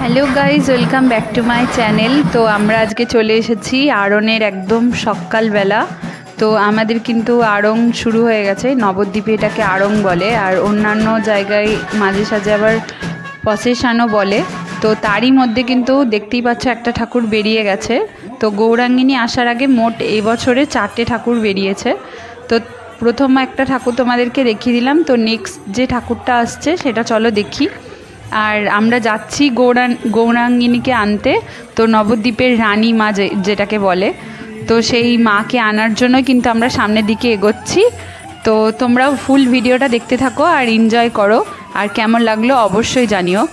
Hello guys, welcome back to my channel. তো আমরা আজকে চলে এসেছি আড়ংয়ের একদম সকালবেলা। তো আমাদের কিন্তু আড়ং শুরু হয়ে গেছে, নবদ্বীপে এটাকে আড়ং বলে, আর অন্যান্য জায়গায় মাঝে সাঝে আবার প্রসেশনও বলে। তো তারই মধ্যে কিন্তু দেখতেই পাচ্ছ একটা ঠাকুর বেরিয়ে গেছে। তো গৌরাঙ্গিনী আসার আগে মোট এই বছরে 4টে ঠাকুর বেরিয়েছে। তো প্রথম একটা ঠাকুর তোমাদেরকে দেখিয়ে দিলাম। তো নেক্সট যে ঠাকুরটা আসছে সেটা চলো দেখি। আর আমরা যাচ্ছি গৌরাঙ্গিনীকে আনতে, তো নবদ্বীপের রানী মা যেটাকে বলে, তো সেই মাকে আনার জন্য কিন্তু আমরা সামনের দিকে এগোচ্ছি। তো তোমরাও ফুল ভিডিওটা দেখতে থাকো আর এনজয় করো, আর কেমন লাগলো অবশ্যই জানিও।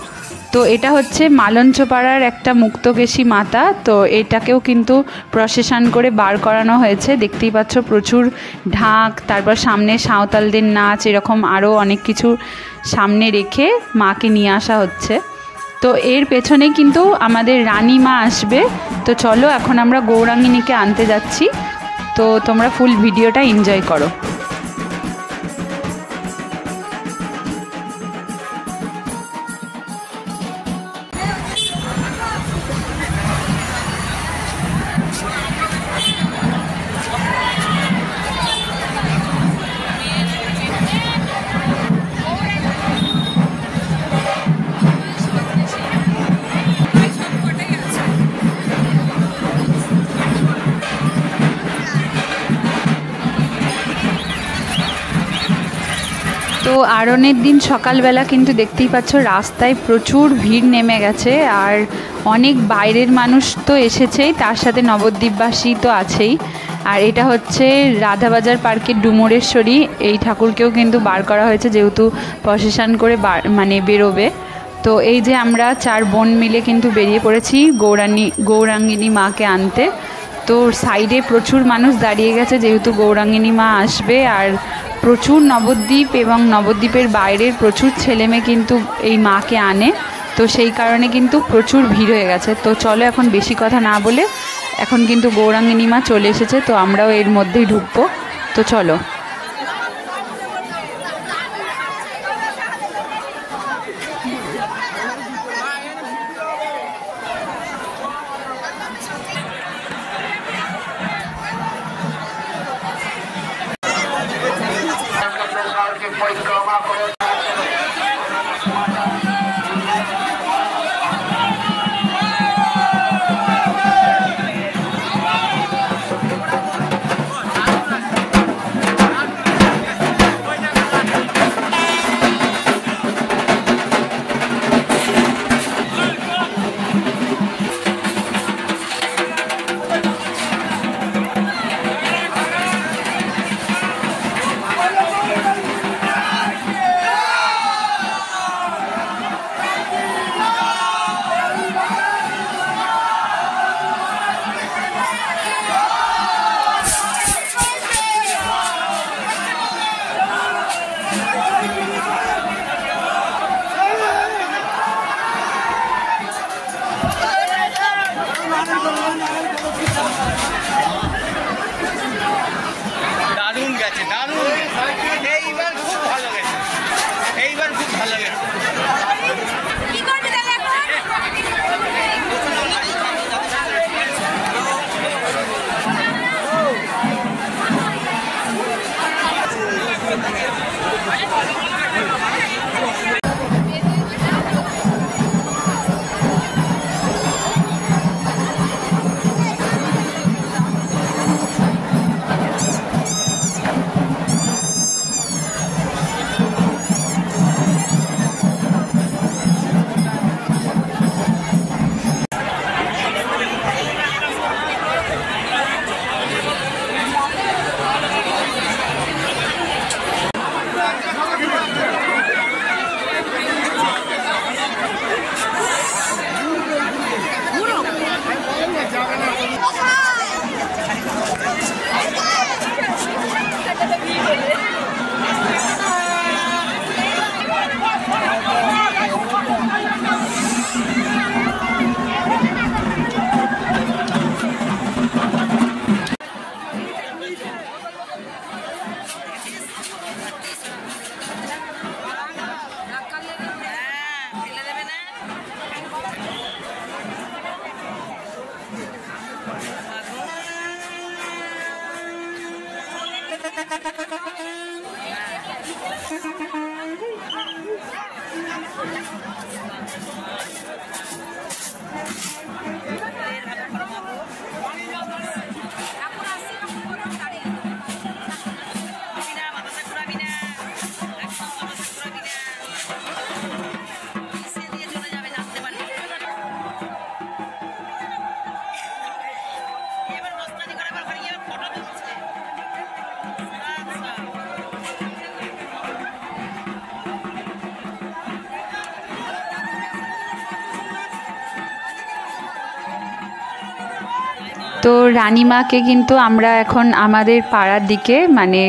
তো এটা হচ্ছে মালঞ্চপাড়ার একটা মুক্তকেশী মাতা। তো এটাকেও কিন্তু প্রসেশন করে বার করানো হয়েছে, দেখতেই পাচ্ছ প্রচুর ঢাক, তারপর সামনে সাঁওতালদের নাচ, এরকম আরও অনেক কিছু সামনে রেখে মাকে নিয়ে আসা হচ্ছে। তো এর পেছনে কিন্তু আমাদের রানী মা আসবে। তো চলো এখন আমরা গৌরাঙ্গিনীকে আনতে যাচ্ছি। তো তোমরা ফুল ভিডিওটা এনজয় করো। তো আড়ংয়ের দিন সকালবেলা কিন্তু দেখতেই পাচ্ছ রাস্তায় প্রচুর ভিড় নেমে গেছে, আর অনেক বাইরের মানুষ তো এসেছেই, তার সাথে নবদ্বীপবাসী তো আছেই। আর এটা হচ্ছে রাধাবাজার পার্কের ডুমুরেশ্বরী, এই ঠাকুরকেও কিন্তু বার করা হয়েছে যেহেতু প্রসেশন করে বেরোবে। তো এই যে আমরা 4 বোন মিলে কিন্তু বেরিয়ে পড়েছি গৌরাঙ্গিনী মাকে আনতে। তো সাইডে প্রচুর মানুষ দাঁড়িয়ে গেছে যেহেতু গৌরাঙ্গিনী মা আসবে, আর প্রচুর নবদ্বীপ এবং নবদ্বীপের বাইরের প্রচুর ছেলেমেয়ে কিন্তু এই মাকে আনে। তো সেই কারণে কিন্তু প্রচুর ভিড় হয়ে গেছে। তো চলো এখন বেশি কথা না বলে, এখন কিন্তু গৌরাঙ্গিনী মা চলে এসেছে, তো আমরাও এর মধ্যেই ঢুকবো। তো চলো। তো রানীমাকে কিন্তু আমরা এখন আমাদের পাড়ার দিকে মানে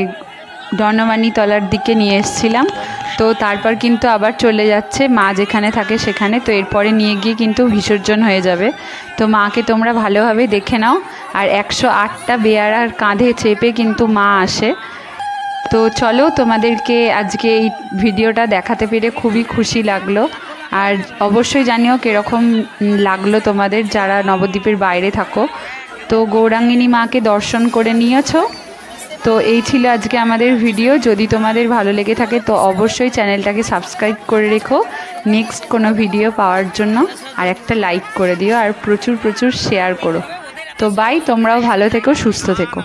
ডনমানি তলার দিকে নিয়ে এসেছিলাম। তো তারপর কিন্তু আবার চলে যাচ্ছে মা যেখানে থাকে সেখানে। তো এরপরে নিয়ে গিয়ে কিন্তু বিসর্জন হয়ে যাবে। তো মাকে তোমরা ভালোভাবে দেখে নাও। আর 108টা বেয়ারার কাঁধে চেপে কিন্তু মা আসে। তো চলো, তোমাদেরকে আজকে এই ভিডিওটা দেখাতে পেরে খুবই খুশি লাগলো। আর অবশ্যই জানিও কীরকম লাগলো তোমাদের যারা নবদ্বীপের বাইরে থাকো। তো গৌরাঙ্গিনী মাকে দর্শন করে নিয়েছো। তো এই ছিল আজকে আমাদের ভিডিও। যদি তোমাদের ভালো লেগে থাকে তো অবশ্যই চ্যানেলটাকে সাবস্ক্রাইব করে রেখো নেক্সট কোনো ভিডিও পাওয়ার জন্য। আর একটা লাইক করে দিও আর প্রচুর প্রচুর শেয়ার করো। তো বাই, তোমরাও ভালো থেকো, সুস্থ থেকো।